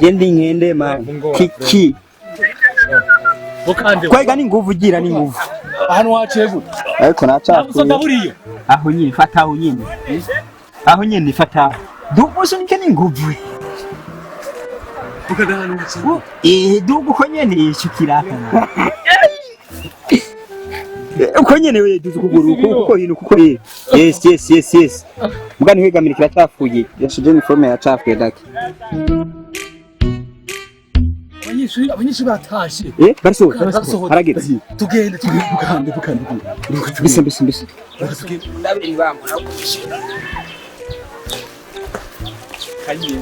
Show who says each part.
Speaker 1: Gendi ngende man kiki kwega ni nguvu gira ni nguvu
Speaker 2: ahantu waciye gute
Speaker 1: ariko nacakuye
Speaker 2: ndaburiyo
Speaker 1: aho nyine fata aho nyine fata dubuso nike ni nguvu
Speaker 2: ukadahanu
Speaker 1: dubu ko nyene ishikiraka uko nyene we duzu kuguru kuko hino kuko yes mugani wegamira kiracafuye yashije ni forme ya cafuye daki
Speaker 2: abanyeshuri batashe
Speaker 1: barasohoka harageze
Speaker 2: tugende bukande
Speaker 1: bise
Speaker 2: ndabiri bambura kanyere